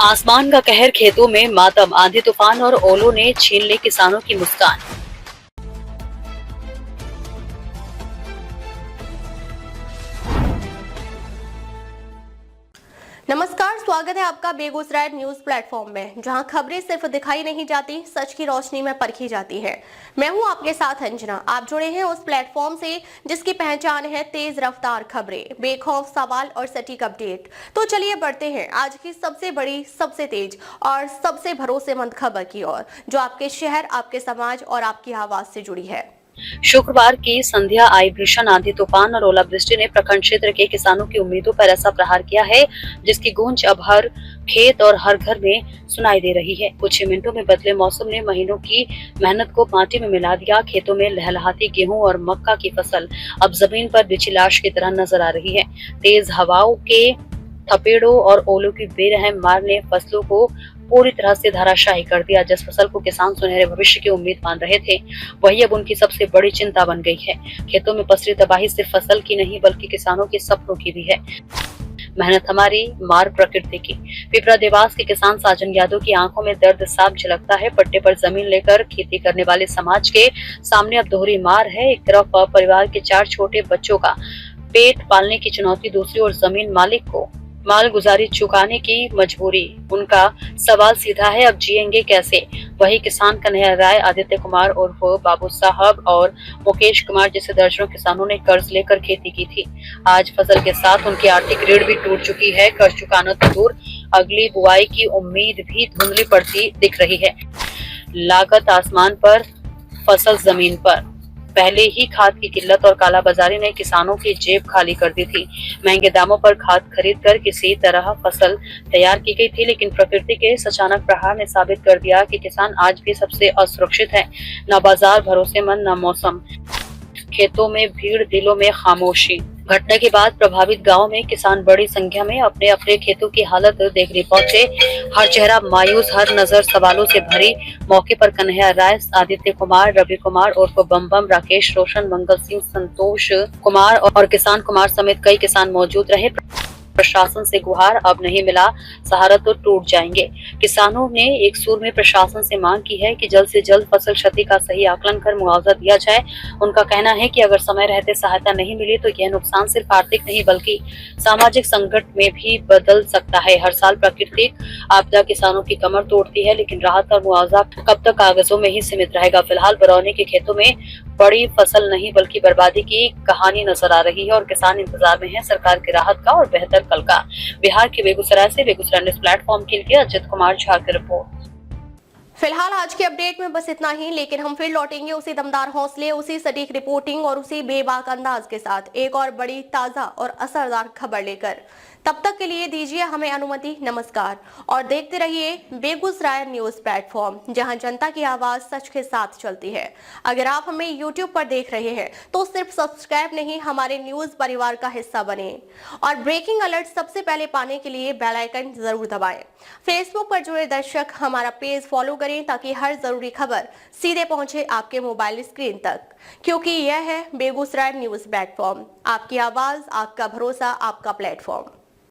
आसमान का कहर, खेतों में मातम, आंधी तूफान और ओलों ने छीन ली किसानों की मुस्कान। नमस्कार, स्वागत है आपका बेगूसराय न्यूज प्लेटफॉर्म में, जहां खबरें सिर्फ दिखाई नहीं जाती, सच की रोशनी में परखी जाती है। मैं हूं आपके साथ अंजना। आप जुड़े हैं उस प्लेटफॉर्म से जिसकी पहचान है तेज रफ्तार खबरें, बेखौफ सवाल और सटीक अपडेट। तो चलिए बढ़ते हैं आज की सबसे बड़ी, सबसे तेज और सबसे भरोसेमंद खबर की ओर, जो आपके शहर, आपके समाज और आपकी आवाज से जुड़ी है। शुक्रवार की संध्या आई भीषण आंधी तूफान और ओलावृष्टि ने प्रखंड क्षेत्र के किसानों की उम्मीदों पर ऐसा प्रहार किया है जिसकी गूंज अब हर खेत और हर घर में सुनाई दे रही है। कुछ ही मिनटों में बदले मौसम ने महीनों की मेहनत को माटी में मिला दिया। खेतों में लहलहाती गेहूं और मक्का की फसल अब जमीन पर बिछी लाश की तरह नजर आ रही है। तेज हवाओं के थपेड़ों और ओलों की बेरहम मार ने फसलों को पूरी तरह से धराशायी कर दिया। जिस फसल को किसान सुनहरे भविष्य की उम्मीद मान रहे थे, वही अब उनकी सबसे बड़ी चिंता बन गई है। खेतों में पसरी तबाही सिर्फ फसल की नहीं बल्कि किसानों के सपनों की भी है। मेहनत हमारी, मार प्रकृति की। पिपरा देवास के किसान साजन यादव की आंखों में दर्द साफ झलकता है। पट्टे पर जमीन लेकर खेती करने वाले समाज के सामने अब दोहरी मार है। एक तरफ परिवार के 4 छोटे बच्चों का पेट पालने की चुनौती, दूसरी ओर जमीन मालिक को माल गुजारी चुकाने की मजबूरी। उनका सवाल सीधा है, अब जिएंगे कैसे? वही किसान कन्हैया राय, आदित्य कुमार उर्फ बाबू साहब और मुकेश कुमार जैसे दर्जनों किसानों ने कर्ज लेकर खेती की थी। आज फसल के साथ उनकी आर्थिक रीढ़ भी टूट चुकी है। कर्ज चुकाना तो दूर, अगली बुआई की उम्मीद भी धुंधली पड़ती दिख रही है। लागत आसमान पर, फसल जमीन पर। पहले ही खाद की किल्लत और कालाबाजारी ने किसानों की जेब खाली कर दी थी। महंगे दामों पर खाद खरीद कर किसी तरह फसल तैयार की गई थी, लेकिन प्रकृति के इस अचानक प्रहार ने साबित कर दिया कि किसान आज भी सबसे असुरक्षित है। न बाजार भरोसेमंद, न मौसम। खेतों में भीड़, दिलों में खामोशी। घटना के बाद प्रभावित गांव में किसान बड़ी संख्या में अपने अपने खेतों की हालत देखने पहुंचे। हर चेहरा मायूस, हर नजर सवालों से भरी। मौके पर कन्हैया राय, आदित्य कुमार, रवि कुमार उर्फ बम बम, राकेश रोशन, मंगल सिंह, संतोष कुमार और किसान कुमार समेत कई किसान मौजूद रहे। प्रशासन से गुहार, अब नहीं मिला सहारा तो टूट जाएंगे। किसानों ने एक सुर में प्रशासन से मांग की है कि जल्द से जल्द फसल क्षति का सही आकलन कर मुआवजा दिया जाए। उनका कहना है कि अगर समय रहते सहायता नहीं मिली तो यह नुकसान सिर्फ आर्थिक नहीं बल्कि सामाजिक संकट में भी बदल सकता है। हर साल प्राकृतिक आपदा किसानों की कमर तोड़ती है, लेकिन राहत और मुआवजा कब तक कागजों में ही सीमित रहेगा। फिलहाल बरौनी के खेतों में बड़ी फसल नहीं बल्कि बर्बादी की कहानी नजर आ रही है और किसान इंतजार में है सरकार की राहत का और बेहतर कल का। बिहार के बेगूसराय से बेगूसराय न्यूज प्लेटफॉर्म के लिए अजित कुमार झा की रिपोर्ट। फिलहाल आज के अपडेट में बस इतना ही, लेकिन हम फिर लौटेंगे उसी दमदार हौसले, उसी सटीक रिपोर्टिंग और उसी बेबाक अंदाज के साथ एक और बड़ी, ताजा और असरदार खबर लेकर। तब तक के लिए दीजिए हमें अनुमति। नमस्कार और देखते रहिए बेगूसराय न्यूज प्लेटफॉर्म, जहां जनता की आवाज सच के साथ चलती है। अगर आप हमें YouTube पर देख रहे हैं तो सिर्फ सब्सक्राइब नहीं, हमारे न्यूज परिवार का हिस्सा बने और ब्रेकिंग अलर्ट सबसे पहले पाने के लिए बेल आइकन जरूर दबाएं। फेसबुक पर जुड़े दर्शक हमारा पेज फॉलो करें ताकि हर जरूरी खबर सीधे पहुंचे आपके मोबाइल स्क्रीन तक, क्योंकि यह है बेगूसराय न्यूज प्लेटफॉर्म, आपकी आवाज, आपका भरोसा, आपका प्लेटफॉर्म।